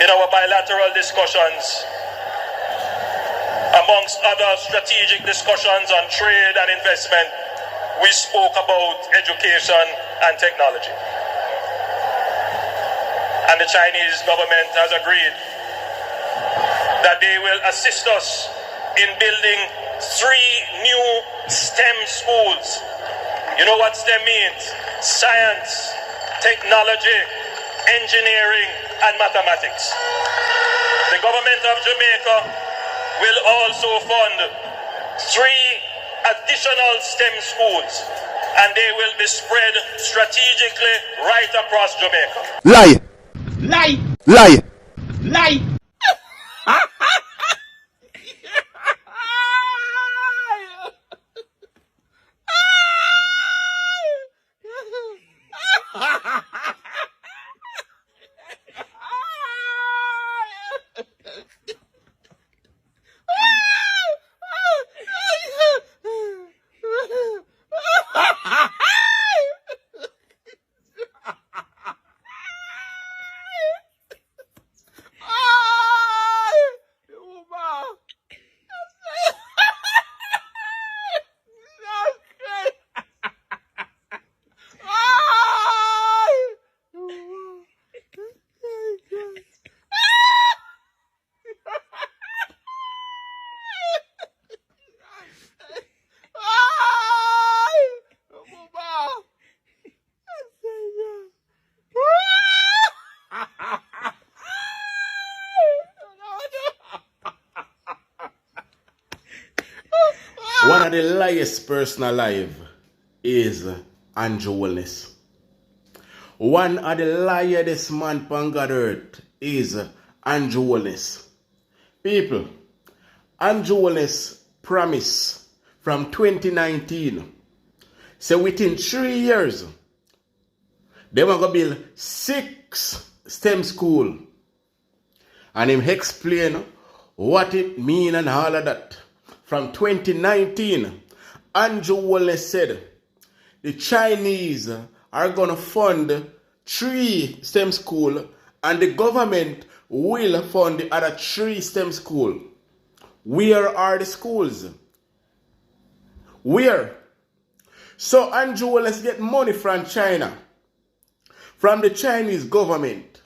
In our bilateral discussions, amongst other strategic discussions on trade and investment, we spoke about education and technology. And the Chinese government has agreed that they will assist us in building 3 new STEM schools. You know what STEM means? Science, technology, engineering, and mathematics. The government of Jamaica will also fund 3 additional STEM schools, and they will be spread strategically right across Jamaica. Lie! Lie! Lie! Lie! One of the liest person alive is Andrew Holness. One of the liest man on God earth is Andrew Holness. People, Andrew Holness promised from 2019, so within 3 years, they were going to build 6 STEM schools. And him explain what it mean and all of that. From 2019, Andrew Holness said the Chinese are going to fund 3 STEM schools and the government will fund the other 3 STEM schools. Where are the schools? Where? So Andrew Holness get money from China, from the Chinese government,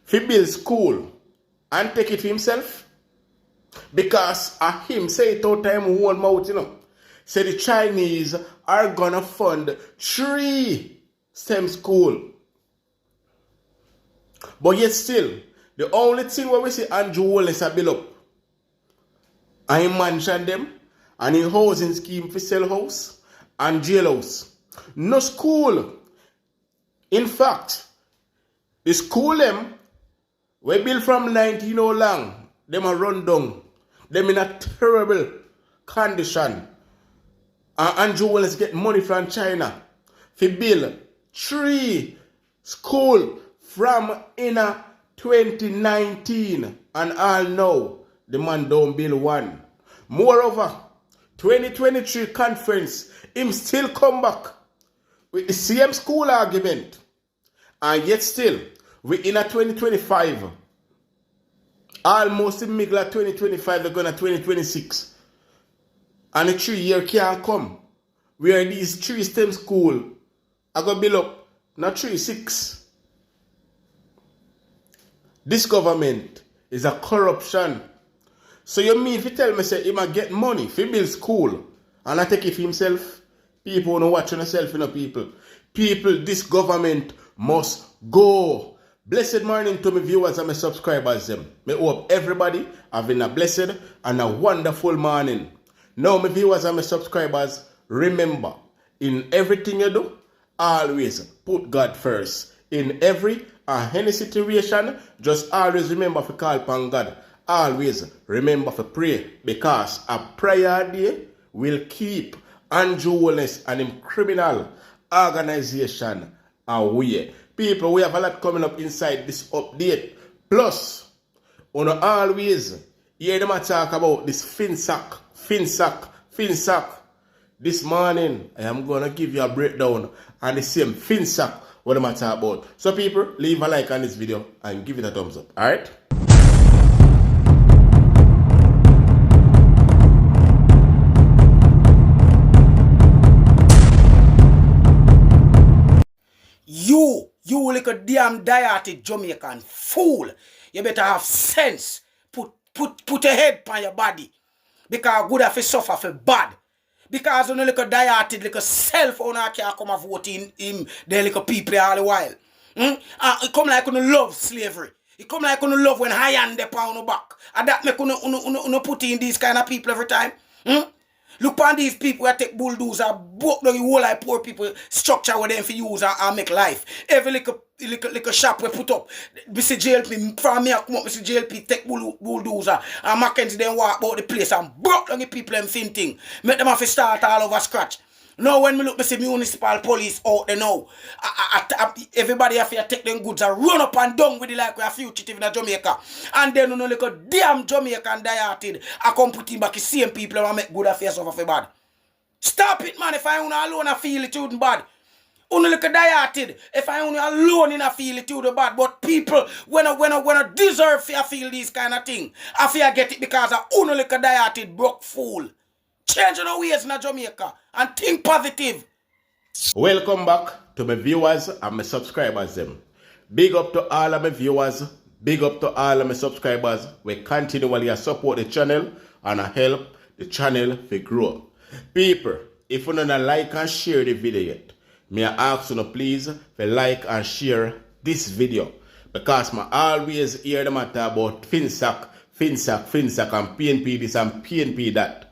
to build school and take it for himself. Because him say it out time one mouth, you know. Say the Chinese are gonna fund 3 STEM school. But yet still, the only thing where we see Andrew Holness a build up, and he mention them, and in housing scheme for sell house and jailhouse. No school. In fact, the school them we built from 19 years long, them are run down. Them in a terrible condition. And Andrew Holness get money from China to build 3 schools from in 2019. And all now, the man don't build 1. Moreover, 2023 conference, him still come back with the same school argument. And yet still, we in a 2025. Almost in the middle of 2025, they're going to 2026. And the 3 year can't come. Where these 3 STEM schools are going to build up, not 3, 6. This government is a corruption. So you mean if you tell me, say, he might get money if he build school and I take it for himself? People want to watch on themselves, you know, people. People, this government must go. Blessed morning to my viewers and my subscribers. May hope everybody having a blessed and a wonderful morning. Now, my viewers and my subscribers, remember, in everything you do, always put God first. In every any situation, just always remember to call upon God. Always remember to pray, because a prayer day will keep Andrew Holness and him criminal organization away. People, we have a lot coming up inside this update. Plus, we always hear them talk about this Finsac. This morning, I am going to give you a breakdown on the same Finsac what am I talking about? So people, leave a like on this video and give it a thumbs up. Alright? You like a damn dieted Jamaican fool. You better have sense. Put a head on your body. Because good if you suffer for bad. Because you know like a dieted, like a self owner can't come and vote in him, they like a people all the while. It come like you love slavery. It come like you love when high hand they on the back. And that make you put in these kind of people every time. Look on these people that take bulldozer, broke the whole like poor people structure with them for use and make life. Every little shop we put up. Mr. JLP, from me I come up, Mr. JLP take bulldozer and Mackenzie then walk about the place and broke the people them thin thing. Make them have to start all over scratch. Now when me look, me see municipal police out there now, everybody have to take them goods and run up and down with it like we are fugitive in Jamaica. And then you know like a damn Jamaican dieted, I come put him back the same people and make good affairs over for bad. Stop it, man. If I only alone I feel it too bad. Only like a dieted. If I only alone in I feel it too bad. But people when I deserve to feel these kind of thing, I feel I get it because I only like a dieted broke fool. Change your ways in Jamaica and think positive. Welcome back to my viewers and my subscribers them. Big up to all of my viewers, big up to all of my subscribers. We continually support the channel and help the channel to grow. People, if you don't like and share the video yet, may I ask you to please to like and share this video. Because I always hear them talk about Finsac and PNP this and PNP that.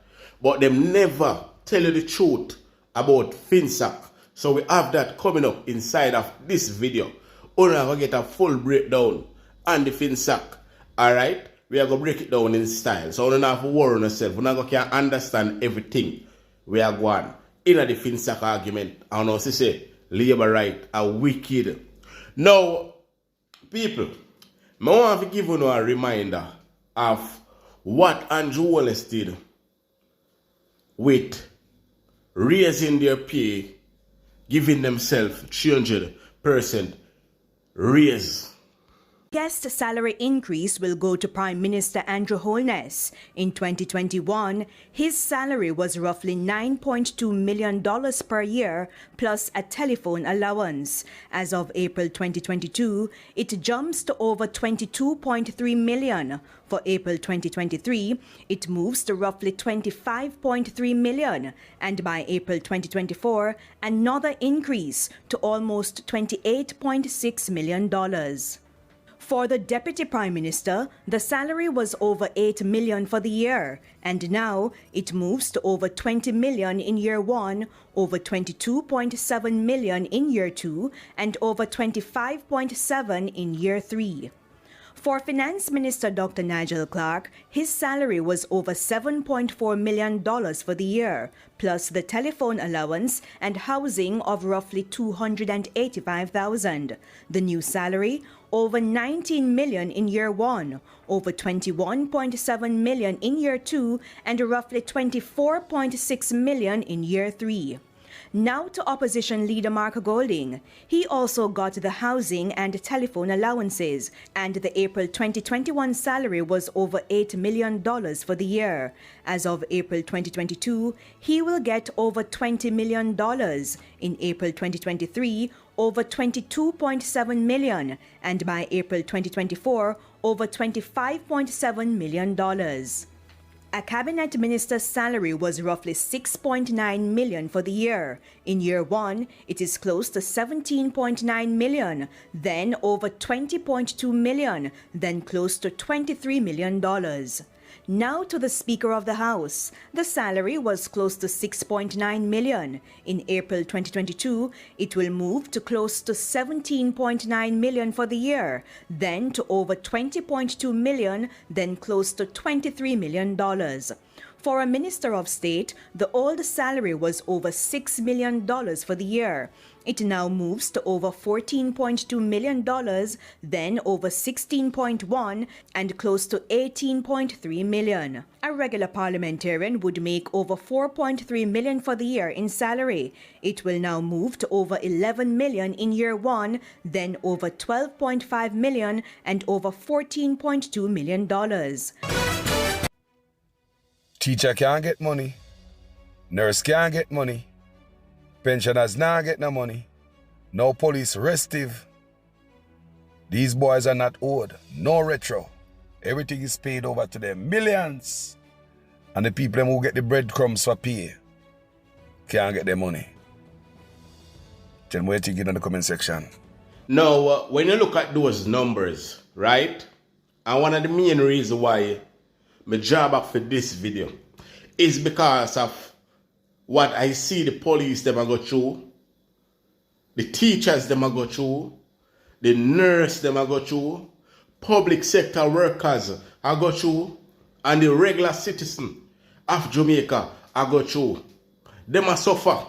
But them never tell you the truth about Finsac. So we have that coming up inside of this video. We're going to get a full breakdown on the Finsac. Alright? We are going to break it down in style. So we don't have to worry on yourself. We're not going to understand everything. We are going in the Finsac argument. And also say, labor right are wicked. Now, people, I want to give you a reminder of what Andrew Holness did with raising their pay, giving themselves 300% raise. Guest salary increase will go to Prime Minister Andrew Holness. In 2021, his salary was roughly $9.2 million per year plus a telephone allowance. As of April 2022, it jumps to over $22.3 million. For April 2023, it moves to roughly $25.3 million. And by April 2024, another increase to almost $28.6 million. For the Deputy Prime Minister, the salary was over $8 million for the year, and now it moves to over $20 million in year 1, over $22.7 million in year 2, and over $25.7 in year 3. For Finance Minister Dr. Nigel Clark, his salary was over $7.4 million for the year, plus the telephone allowance and housing of roughly $285,000. The new salary, over $19 million in year 1, over $21.7 million in year 2, and roughly $24.6 million in year 3. Now to Opposition Leader Mark Golding. He also got the housing and telephone allowances, and the April 2021 salary was over $8 million for the year. As of April 2022, he will get over $20 million. In April 2023, over $22.7 million, and by April 2024, over $25.7 million. A cabinet minister's salary was roughly $6.9 million for the year. In year 1, it is close to $17.9 million, then over $20.2 million, then close to $23 million. Now to the Speaker of the House. The salary was close to $6.9 million. In April 2022, it will move to close to $17.9 million for the year, then to over $20.2 million, then close to $23 million. For a Minister of State, the old salary was over $6 million for the year. It now moves to over $14.2 million, then over $16.1 and close to $18.3 million. A regular parliamentarian would make over $4.3 million for the year in salary. It will now move to over $11 million in year one, then over $12.5 million and over $14.2 million. Teacher can't get money. Nurse can't get money. Pensioners not get no money. No police restive. These boys are not owed. No retro. Everything is paid over to them. Millions. And the people who get the breadcrumbs for pay can't get their money. Tell me what you get in the comment section. Now, when you look at those numbers, right? And one of the main reasons why my job up for this video is because of what I see the police them a go through, the teachers them a go through, the nurse them a go through, public sector workers a go through, and the regular citizen of Jamaica a go through. Them a suffer.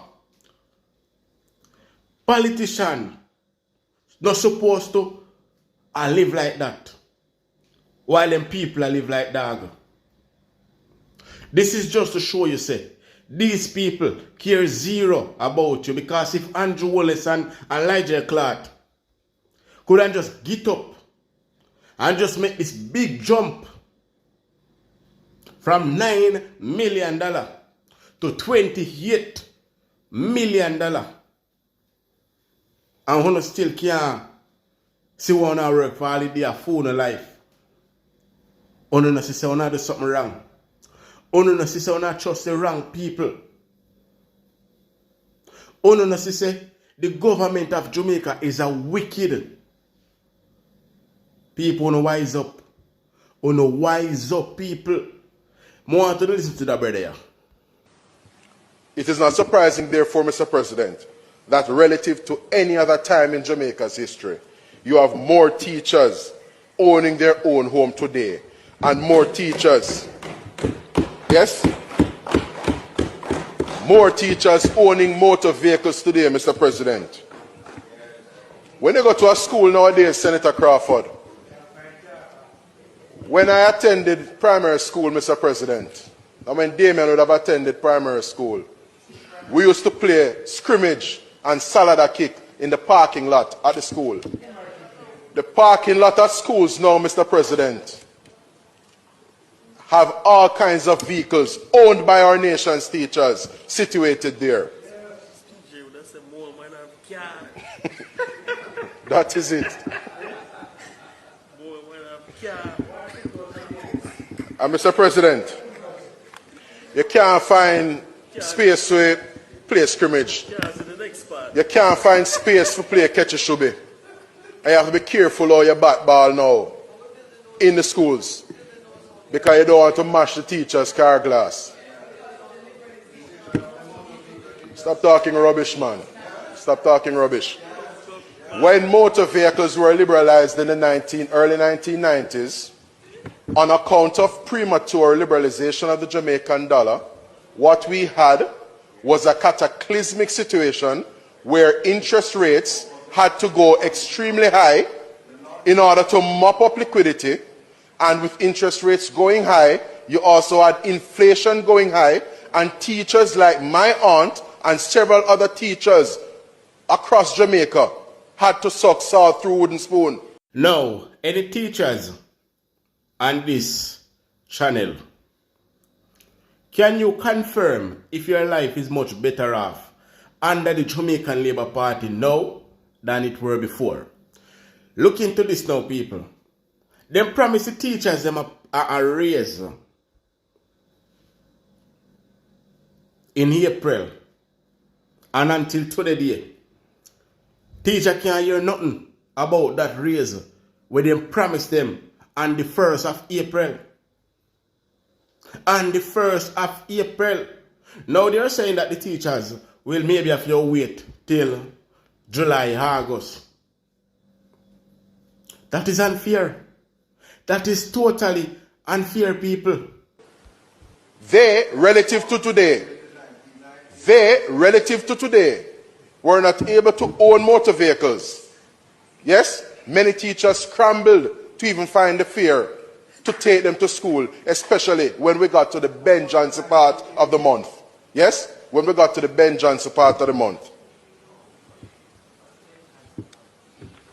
Politician not supposed to live like that, while them people live like dog. This is just to show you, say, these people care zero about you, because if Andrew Holness and Elijah Clark couldn't just get up and just make this big jump from $9 million to $28 million, and who still can't see one work for all the day of phone life, who not say one do something wrong. Ono say we not trust the wrong people. Ono say the government of Jamaica is a wicked. People ono wise up. Ono wise up, people. More to listen to that brother here. It is not surprising, therefore, Mr. President, that relative to any other time in Jamaica's history, you have more teachers owning their own home today, and more teachers, yes, more teachers owning motor vehicles today, Mr. President. When you go to a school nowadays, Senator Crawford, when I attended primary school, Mr. President, and when Damien would have attended primary school, we used to play scrimmage and salada kick in the parking lot at the school. The parking lot at schools now, Mr. President, have all kinds of vehicles owned by our nation's teachers situated there. That is it. And Mr. President, you can't find space to play scrimmage. You can't find space to play catch-a-shubi. And you have to be careful how you bat ball now in the schools, because you don't want to mash the teacher's car glass. Stop talking rubbish, man. Stop talking rubbish. When motor vehicles were liberalized in the early 1990s, on account of premature liberalization of the Jamaican dollar, what we had was a cataclysmic situation where interest rates had to go extremely high in order to mop up liquidity. And with interest rates going high, you also had inflation going high, and teachers like my aunt and several other teachers across Jamaica had to suck salt through wooden spoon. Now, any teachers on this channel, can you confirm if your life is much better off under the Jamaican Labour Party now than it were before? Look into this now, people. Them promise the teachers them a raise in April, and until today, teacher can't hear nothing about that raise where them promise them on the 1st of April. On the 1st of April. Now they're saying that the teachers will maybe have to wait till July, August. That is unfair. That is totally unfair, people. Relative to today, were not able to own motor vehicles. Yes, many teachers scrambled to even find the fare to take them to school, especially when we got to the Ben Johnson part of the month. Yes, when we got to the Ben Johnson part of the month.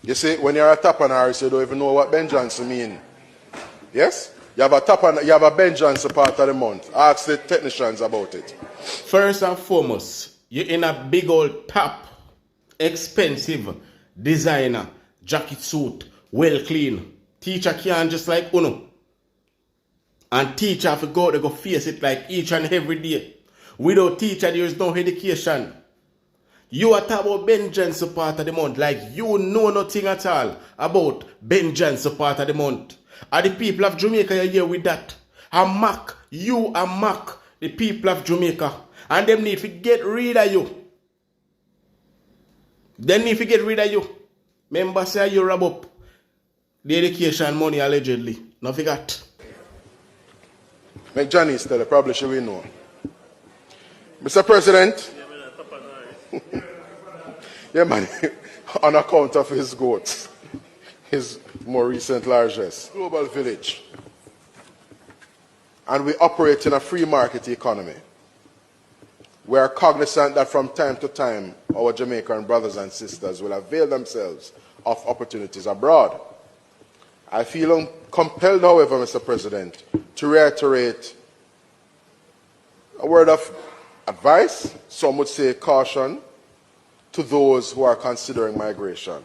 You see, when you're a top and Harris, you don't even know what Ben Johnson mean. Yes? You have a Ben Johnson part of the month. Ask the technicians about it. First and foremost, you're in a big old top, expensive designer, jacket suit, well clean. Teacher can't just like Uno. And teacher have to go out, they go face it like each and every day. Without teacher, there is no education. You are talking about Ben Johnson part of the month like you know nothing at all about Ben Johnson part of the month. Are the people of Jamaica are here with that? And mock, you and mock the people of Jamaica. And them need to get rid of you. They need to get rid of you. Remember say you rob up the education money allegedly. No forget. Make Johnny tell you, probably should we know. Mr. President, yeah man, on account of his goats, his more recent largesse, global village, and we operate in a free market economy. We are cognizant that from time to time, our Jamaican brothers and sisters will avail themselves of opportunities abroad. I feel compelled, however, Mr. President, to reiterate a word of advice, some would say caution, to those who are considering migration.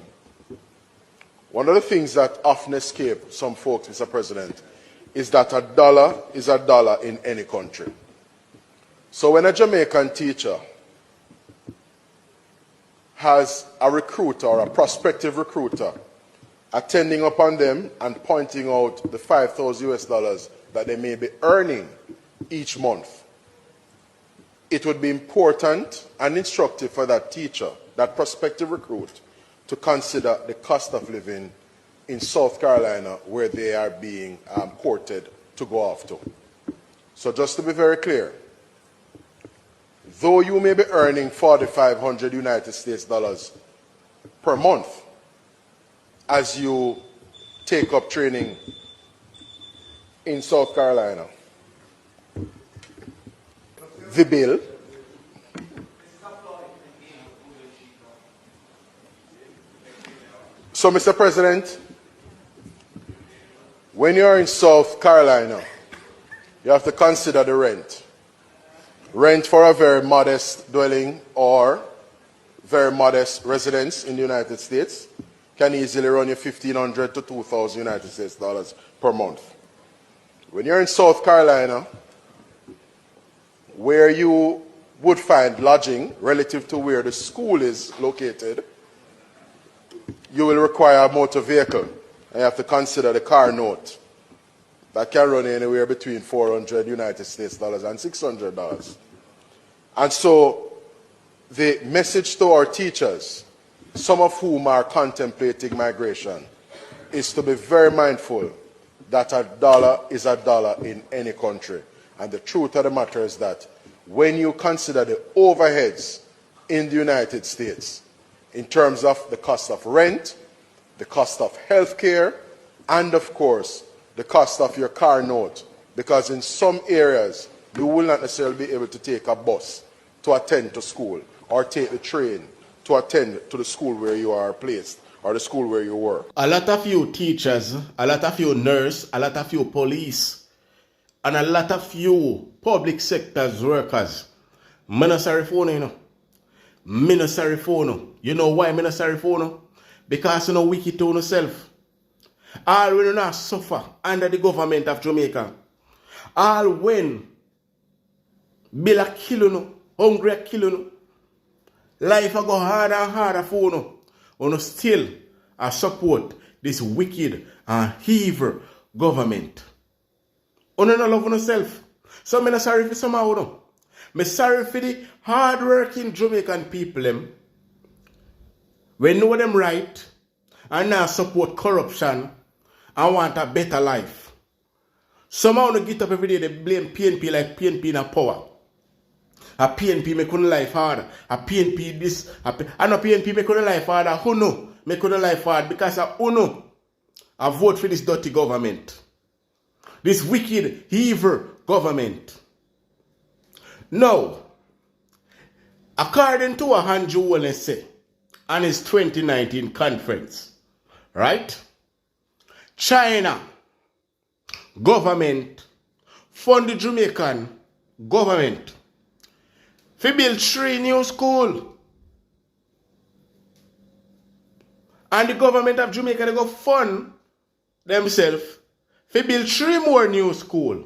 One of the things that often escape some folks, Mr. President, is that a dollar is a dollar in any country. So when a Jamaican teacher has a recruiter or a prospective recruiter attending upon them and pointing out the $5,000 that they may be earning each month, it would be important and instructive for that teacher, that prospective recruit, to consider the cost of living in South Carolina where they are being courted to go off to. So just to be very clear, though you may be earning $4,500 United States dollars per month as you take up training in South Carolina, the bill so, Mr. President, when you're in South Carolina, you have to consider the rent. Rent for a very modest dwelling or very modest residence in the United States can easily run you $1,500 to $2,000 United States dollars per month. When you're in South Carolina, where you would find lodging relative to where the school is located, you will require a motor vehicle. And you have to consider the car note. That can run anywhere between $400 United States dollars and $600. And so the message to our teachers, some of whom are contemplating migration, is to be very mindful that a dollar is a dollar in any country. And the truth of the matter is that when you consider the overheads in the United States, in terms of the cost of rent, the cost of health care, and of course, the cost of your car note, because in some areas, you will not necessarily be able to take a bus to attend to school, or take the train to attend to the school where you are placed, or the school where you work. A lot of you teachers, a lot of you nurses, a lot of you police, and a lot of you public sectors workers, I'm not sorry for you know. I'm not sorry for you. You know why I'm not sorry for you? Because you know wicked to yourself. All when you not suffer under the government of Jamaica. All when bill a kill you, hungry a kill you, life a go harder and harder for you. You still support this wicked and evil government. You don't love yourself. So I'm not sorry for some of you. I'm sorry for the hard-working Jamaican people them. We know them right and now support corruption and want a better life. Some of you get up every day, they blame PNP like PNP in power. A PNP make on life hard. A PNP this. And a PNP make on life hard. A UNO make on life hard because a UNO I vote for this dirty government. This wicked, evil government. Now, according to what Andrew Holness said on his 2019 conference, right? China government fund the Jamaican government to build 3 new schools. And the government of Jamaica they go fund themselves to build 3 more new schools.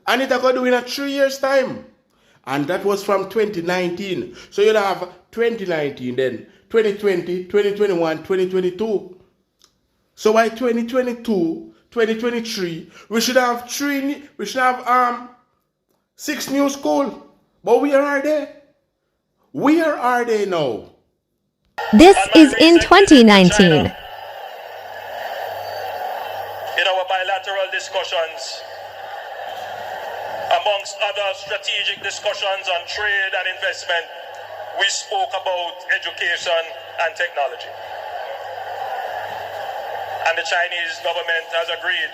And it going to do in a 3 years time. And that was from 2019. So you'll have 2019 then, 2020, 2021, 2022. So by 2022, 2023, we should have 6 new schools. But where are they? Where are they now? This is in 2019. In our bilateral discussions, amongst other strategic discussions on trade and investment, we spoke about education and technology. And the Chinese government has agreed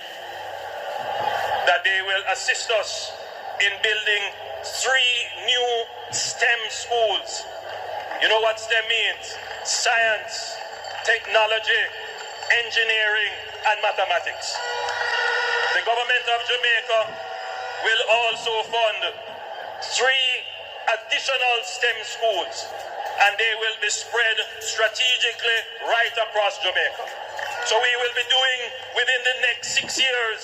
that they will assist us in building 3 new STEM schools. You know what STEM means? Science, technology, engineering, and mathematics. The government of Jamaica will also fund 3 additional STEM schools, and they will be spread strategically right across Jamaica. So we will be doing, within the next 6 years,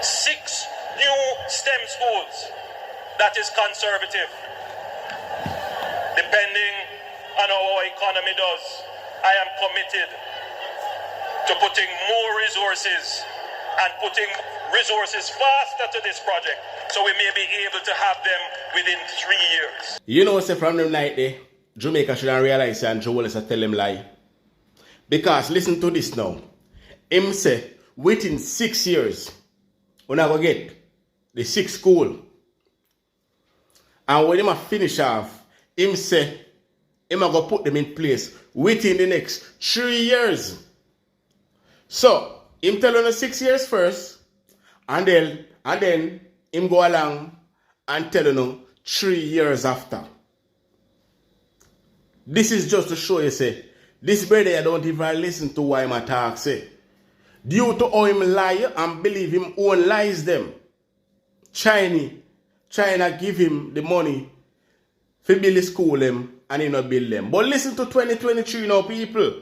6 new STEM schools. That is conservative. Depending on how our economy does, I am committed to putting more resources and putting resources faster to this project so we may be able to have them within 3 years. You know, say from them night there, Jamaica shouldn't realize and Joe Wallace tell him lie. Because listen to this now. Him say within 6 years, when I go get the 6th school. And when him finish off, him say him go put them in place within the next 3 years. So him tell on 6 years first, and then him go along and tell you 3 years after. This is just to show you say this brother don't even listen to what him talk say. Due to how him lie and believe him own lies them. China give him the money to build the school them and he not build them. But listen to 2023 now, people.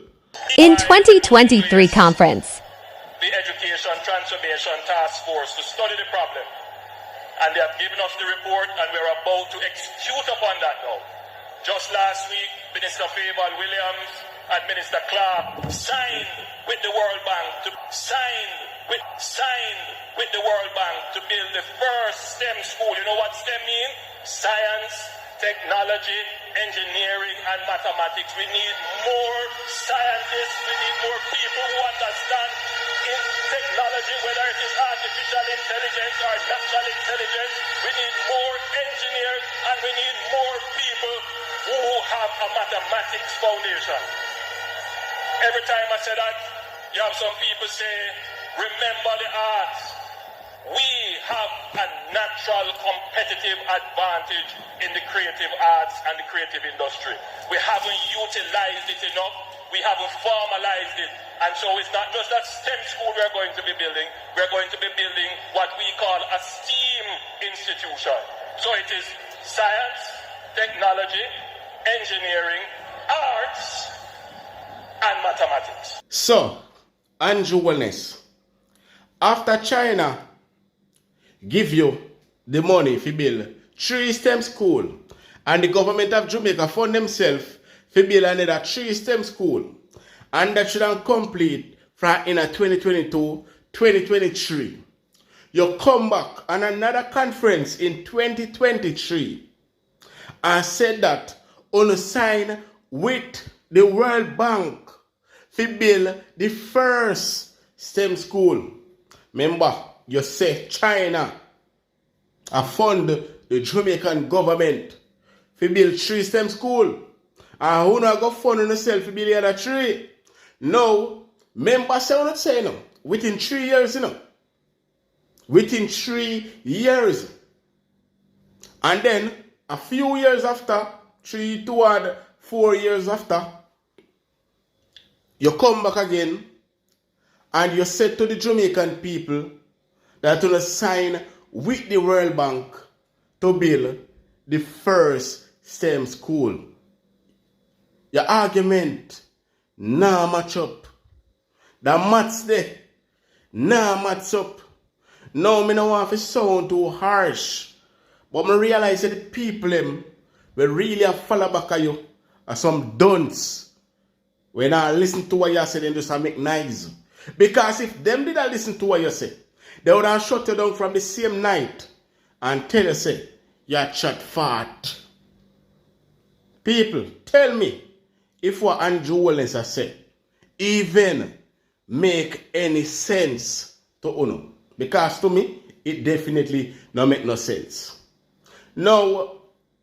In 2023 conference. The Education Transformation Task Force to study the problem. And they have given us the report and we're about to execute upon that now. Just last week, Minister Favour Williams and Minister Clark signed with the World Bank to build the first STEM school. You know what STEM means? Science, technology, engineering, and mathematics. We need more scientists. We need more people who understand in technology, whether it is artificial intelligence or natural intelligence. We need more engineers and we need more people who have a mathematics foundation. Every time I say that, you have some people say, remember the arts. We have a natural competitive advantage in the creative arts and the creative industry. We haven't utilized it enough. We haven't formalized it. And so it's not just that STEM school we're going to be building. We're going to be building what we call a STEAM institution. So it is science, technology, engineering, arts, and mathematics. So, Andrew Holness, after China give you the money to build 3 STEM school and the government of Jamaica fund themselves to build another 3 STEM school and that should complete from in 2022, 2023. You come back on another conference in 2023 and said that on sign with the World Bank to build the first STEM school. Remember, you say China I fund the Jamaican government to build 3 STEM school. And who not go fund yourself to build the other 3? Now, members say what say now. Within 3 years, Within 3 years. And then, a few years after, 3 toward 4 years after, you come back again and you said to the Jamaican people that you will sign with the World Bank to build the first STEM school. Your argument nah match up. The maths there nah match up. Now me no want to sound too harsh, but me realize that the people them will really follow back at you are some dunce. When I listen to what you say, them just make noise. Because if them did not listen to what you say, they would have shut you down from the same night and tell you, say, you're chat fat. People, tell me if what Andrew Holness has said even make any sense to Uno. Because to me, it definitely don't make no sense. Now,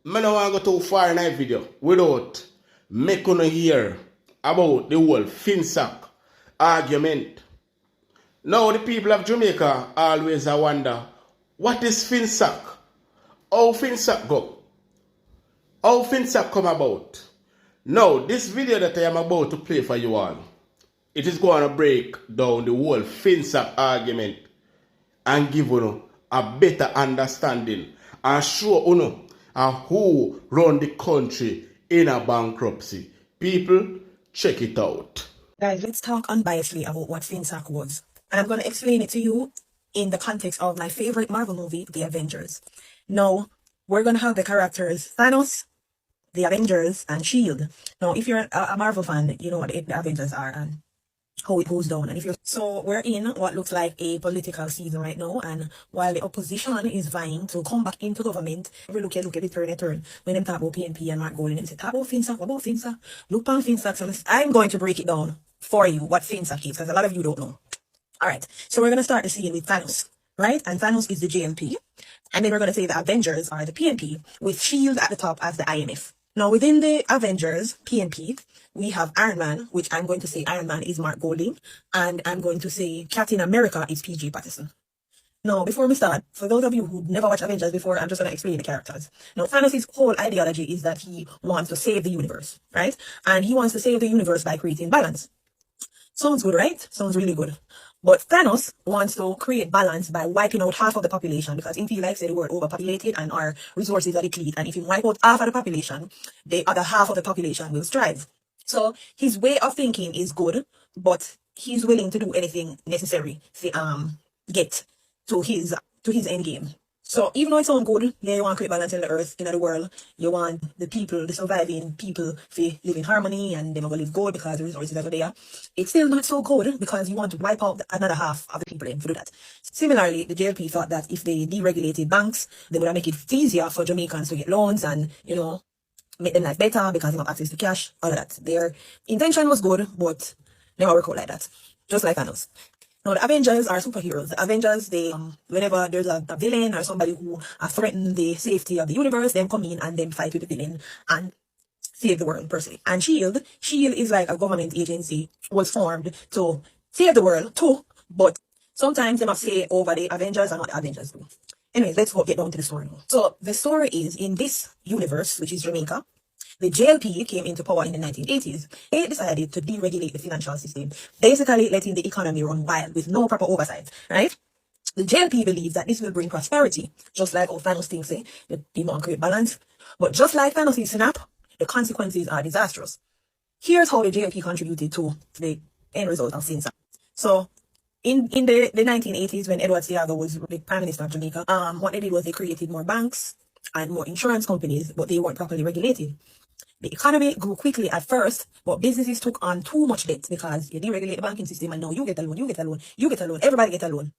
I don't want to go too far in that video without making you hear about the whole Finsac argument. Now the people of Jamaica always wonder, what is Finsac? How Finsac go? How Finsac come about? Now this video that I am about to play for you all, it is going to break down the whole Finsac argument and give you a better understanding and show you who run the country in a bankruptcy. People, check it out. Guys, let's talk unbiasedly about what Finsac was. And I'm going to explain it to you in the context of my favorite Marvel movie, The Avengers. Now, we're going to have the characters Thanos, The Avengers, and S.H.I.E.L.D. Now, if you're a Marvel fan, you know what the Avengers are and how it goes down. And if you're so we're in what looks like a political season right now, and while the opposition is vying to come back into government, every look at it, turn. When them talk about PNP and Mark Golding, they say, talk about Finsac, what about Finsac? Look on Finsac. So I'm going to break it down for you what Finsac is, because a lot of you don't know. Alright, so we're going to start the scene with Thanos, right? And Thanos is the JLP. And then we're going to say the Avengers are the PNP, with S.H.I.E.L.D. at the top as the IMF. Now, within the Avengers, PNP, we have Iron Man, which I'm going to say Iron Man is Mark Golding, and I'm going to say Captain America is PG Patterson. Now, before we start, for those of you who never watched Avengers before, I'm just going to explain the characters. Now, Thanos' whole ideology is that he wants to save the universe, right? And he wants to save the universe by creating balance. Sounds good, right? Sounds really good. But Thanos wants to create balance by wiping out half of the population, because in real life, say the word overpopulated and our resources are depleted. And if you wipe out half of the population, the other half of the population will strive. So his way of thinking is good, but he's willing to do anything necessary to get to his end game. So even though it sounds good, yeah, you want to create balance in the earth, in the world, you want the people, the surviving people, to live in harmony and they're going to live good because the resources are there. It's still not so good because you want to wipe out another half of the people to do that. Similarly, the JLP thought that if they deregulated banks, they would make it easier for Jamaicans to get loans and, you know, make them life better because they have access to cash, all of that. Their intention was good, but they never work out like that. Just like Thanos. Now, the Avengers are superheroes. The Avengers, they, whenever there's a villain or somebody who threatens the safety of the universe, them come in and then fight with the villain and save the world, per se. And S.H.I.E.L.D. is like a government agency, was formed to save the world too, but sometimes they must say over the Avengers and what the Avengers do. Anyways, let's get down to the story now. So, the story is, in this universe, which is Jamaica, the JLP came into power in the 1980s. They decided to deregulate the financial system, basically letting the economy run wild with no proper oversight, right? The JLP believes that this will bring prosperity, just like Thanos thinks, say, the people want to create balance. But just like Thanos' snap, the consequences are disastrous. Here's how the JLP contributed to the end result of Finsac. So, in the 1980s, when Edward Seaga was the Prime Minister of Jamaica, what they did was they created more banks and more insurance companies, but they weren't properly regulated. The economy grew quickly at first, but businesses took on too much debt because you deregulate the banking system and now you get a loan, you get a loan, you get a loan, everybody get a loan.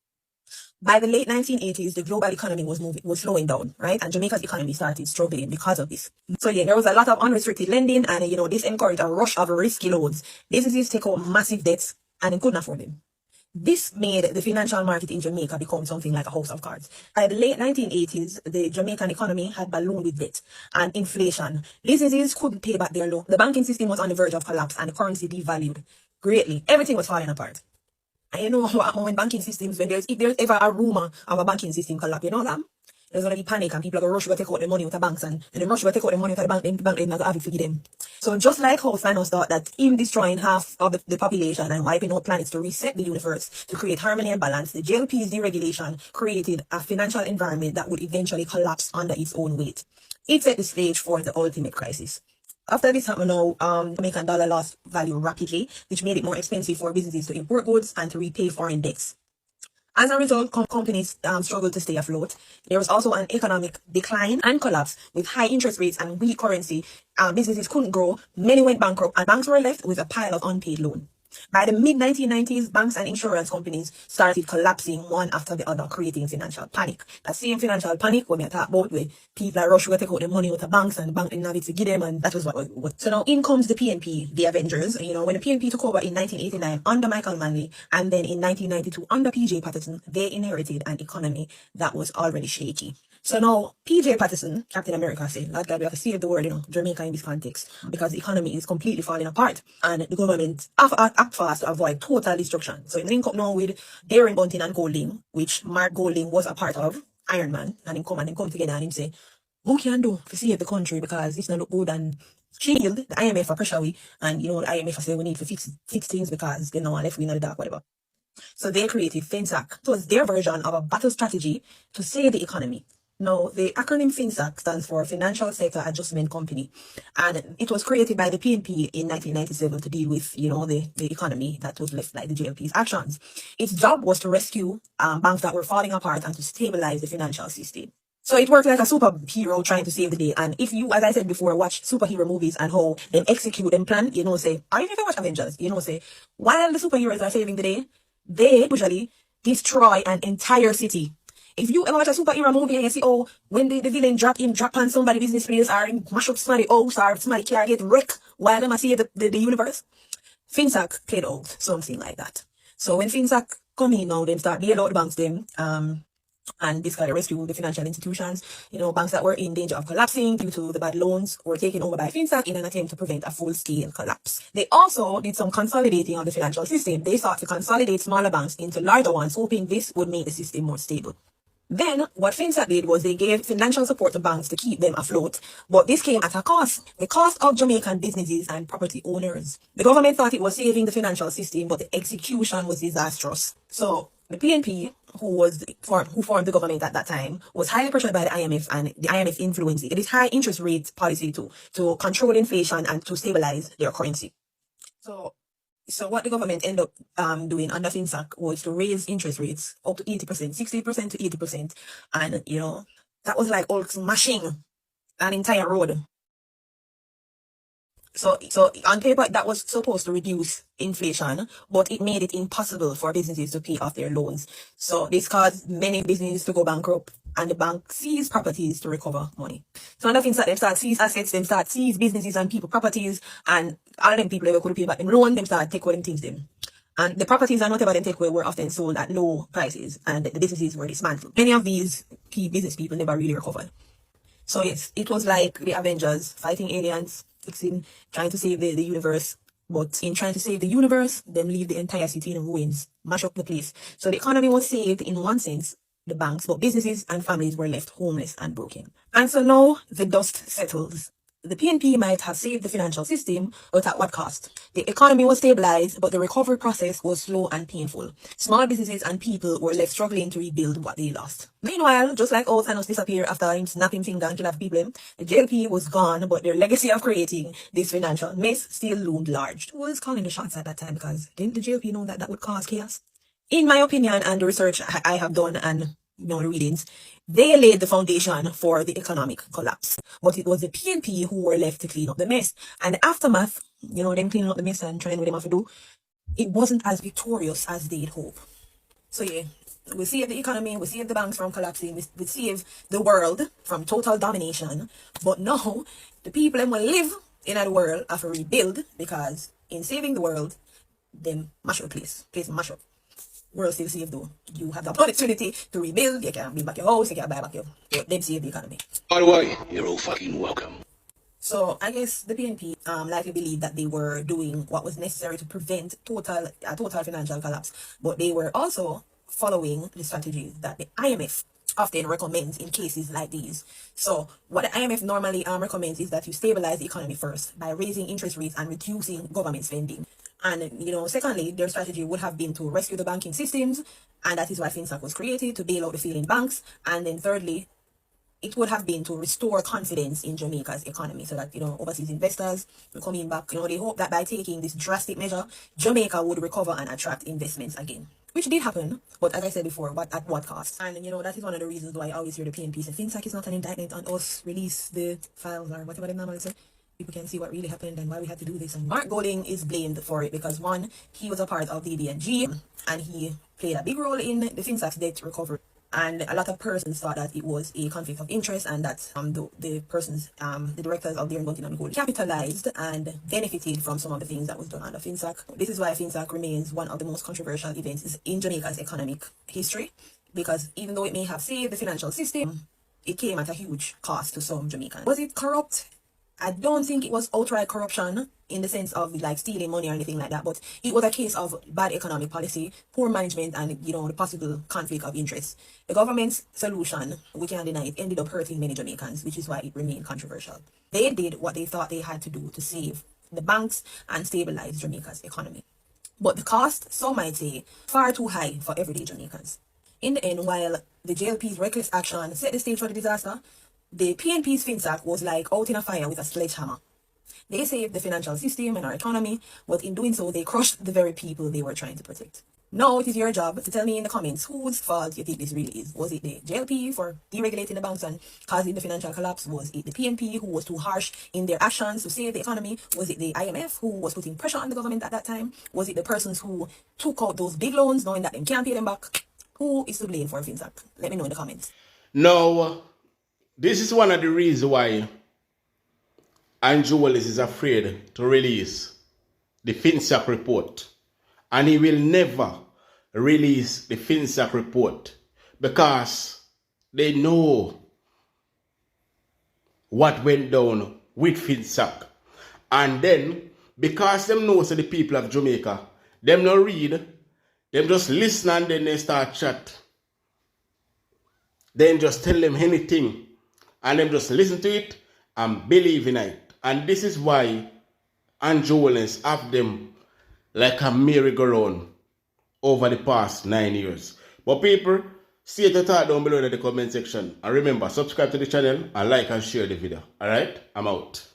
By the late 1980s, the global economy was slowing down, right? And Jamaica's economy started struggling because of this. So yeah, there was a lot of unrestricted lending and, you know, this encouraged a rush of risky loans. Businesses take out massive debts and they couldn't afford them. This made the financial market in Jamaica become something like a house of cards. By the late 1980s, the Jamaican economy had ballooned with debt and inflation. Businesses couldn't pay back their loan. The banking system was on the verge of collapse and the currency devalued greatly. Everything was falling apart. And you know what happens when banking systems, if there's ever a rumor of a banking system collapse, you know that? There's gonna be panic and people are gonna rush to take out the money with the banks and they rush to take out the money with the bank, then the bank not gonna have it for them. So just like how Thanos thought that him destroying half of the population and wiping out planets to reset the universe, to create harmony and balance, the JLP's deregulation created a financial environment that would eventually collapse under its own weight. It set the stage for the ultimate crisis. After this happened now, Jamaican dollar lost value rapidly, which made it more expensive for businesses to import goods and to repay foreign debts. As a result, companies struggled to stay afloat. There was also an economic decline and collapse with high interest rates and weak currency. Businesses couldn't grow, many went bankrupt, and banks were left with a pile of unpaid loan. By the mid-1990s, banks and insurance companies started collapsing one after the other, creating financial panic. That same financial panic when we talk about where people are rushing to take out the money out of banks and the bank didn't have it to give them, and that was what. So now in comes the PNP, the Avengers. You know, when the PNP took over in 1989 under Michael Manley and then in 1992 under PJ Patterson, they inherited an economy that was already shaky. So now, PJ Patterson, Captain America, said, Lord God, we have to save the world, Jamaica in this context, because the economy is completely falling apart, and the government act fast to avoid total destruction. So it link up now with Darren Bunting and Golding, which Mark Golding was a part of, Iron Man, and him come together and him say, what can do to save the country, because it's not look good, and shield the IMF for pressure we, and the IMF say we need to fix things because they know left we in the dark, whatever. So they created Finsac. It was their version of a battle strategy to save the economy. Now, the acronym Finsac stands for Financial Sector Adjustment Company, and it was created by the PNP in 1997 to deal with, the economy that was left by the JLP's actions. Its job was to rescue banks that were falling apart and to stabilize the financial system. So it worked like a superhero trying to save the day. And if you, as I said before, watch superhero movies and how they execute them plan, say, or if you watch Avengers, say, while the superheroes are saving the day, they usually destroy an entire city. If you ever watch a superhero movie and you see, when the villain drop on somebody business place or mash up somebody house or somebody car get wrecked while them save the universe, Finsac played out something like that. So when Finsac come in now, them start bail out the banks them, and basically rescue the financial institutions. Banks that were in danger of collapsing due to the bad loans were taken over by Finsac in an attempt to prevent a full-scale collapse. They also did some consolidating of the financial system. They sought to consolidate smaller banks into larger ones, hoping this would make the system more stable. Then, what Finsac did was they gave financial support to banks to keep them afloat, but this came at a cost, the cost of Jamaican businesses and property owners. The government thought it was saving the financial system, but the execution was disastrous. So, the PNP, who formed the government at that time, was highly pressured by the IMF, and the IMF influenced it. It is high interest rate policy to control inflation and to stabilize their currency. So what the government ended up doing under Finsac was to raise interest rates up to 80%, 60% to 80%. And, that was like all smashing an entire road. So on paper, that was supposed to reduce inflation, but it made it impossible for businesses to pay off their loans. So this caused many businesses to go bankrupt, and the bank seized properties to recover money. So under Finsac, they start seize assets, they start seize businesses and people properties, and all of them people that could pay back them loan, them start take away them things them. And the properties and whatever they take away were often sold at low prices, and the businesses were dismantled. Many of these key business people never really recovered. So yes, it was like the Avengers fighting aliens, trying to save the universe. But in trying to save the universe, them leave the entire city in ruins, mash up the place. So the economy was saved in one sense, the banks, but businesses and families were left homeless and broken. And so now the dust settles. The PNP might have saved the financial system, but at what cost? The economy was stabilized, but the recovery process was slow and painful. Small businesses and people were left struggling to rebuild what they lost. Meanwhile, just like all Thanos disappeared after him snapping finger and kill off people, the JLP was gone, but their legacy of creating this financial mess still loomed large. Who was calling the shots at that time? Because didn't the JLP know that would cause chaos? In my opinion, and the research I have done and the readings, they laid the foundation for the economic collapse. But it was the PNP who were left to clean up the mess. And the aftermath, them cleaning up the mess and trying what they have to do, it wasn't as victorious as they'd hope. So yeah, we saved the economy, we saved the banks from collapsing, we saved the world from total domination. But now, the people that will live in that world have to rebuild, because in saving the world, them mash up place mash up. World still safe though. You have the opportunity to rebuild. You can build back your house. You can buy back your them save the economy. By the way, you're all fucking welcome. So I guess the PNP likely believed that they were doing what was necessary to prevent a total financial collapse, but they were also following the strategies that the IMF often recommends in cases like these. So what the IMF normally recommends is that you stabilize the economy first by raising interest rates and reducing government spending. And, secondly, their strategy would have been to rescue the banking systems, and that is why Finsac was created, to bail out the failing banks. And then thirdly, it would have been to restore confidence in Jamaica's economy so that, overseas investors were coming back. They hope that by taking this drastic measure, Jamaica would recover and attract investments again. Which did happen, but as I said before, but at what cost? And, that is one of the reasons why I always hear the PNP say, Finsac is not an indictment on us, release the files or whatever they normally say. People can see what really happened and why we had to do this. And Mark Golding is blamed for it because, one, he was a part of the DNG and he played a big role in the Finsac's debt recovery. And a lot of persons thought that it was a conflict of interest and that the directors of the Bunting and Gold capitalized and benefited from some of the things that was done under Finsac. This is why Finsac remains one of the most controversial events in Jamaica's economic history, because even though it may have saved the financial system, it came at a huge cost to some Jamaicans. Was it corrupt? I don't think it was outright corruption in the sense of like stealing money or anything like that, but it was a case of bad economic policy, poor management, and the possible conflict of interest. The government's solution, we can't deny it, ended up hurting many Jamaicans, which is why it remained controversial. They did what they thought they had to do to save the banks and stabilize Jamaica's economy. But the cost, some might say, far too high for everyday Jamaicans. In the end, while the JLP's reckless action set the stage for the disaster, the PNP's Finsac was like out in a fire with a sledgehammer. They saved the financial system and our economy, but in doing so, they crushed the very people they were trying to protect. Now it is your job to tell me in the comments whose fault you think this really is. Was it the JLP for deregulating the banks and causing the financial collapse? Was it the PNP who was too harsh in their actions to save the economy? Was it the IMF who was putting pressure on the government at that time? Was it the persons who took out those big loans knowing that they can't pay them back? Who is to blame for Finsac? Let me know in the comments. No. This is one of the reasons why Andrew Holness is afraid to release the Finsac report. And he will never release the Finsac report because they know what went down with Finsac. And then, because them know so the people of Jamaica, them not read, them just listen and then they start chat. Then just tell them anything. And them just listen to it and believe in it. And this is why Andrew Holness have them like a merry-go-round over the past 9 years. But people, see your thought down below in the comment section. And remember, subscribe to the channel and like and share the video. Alright? I'm out.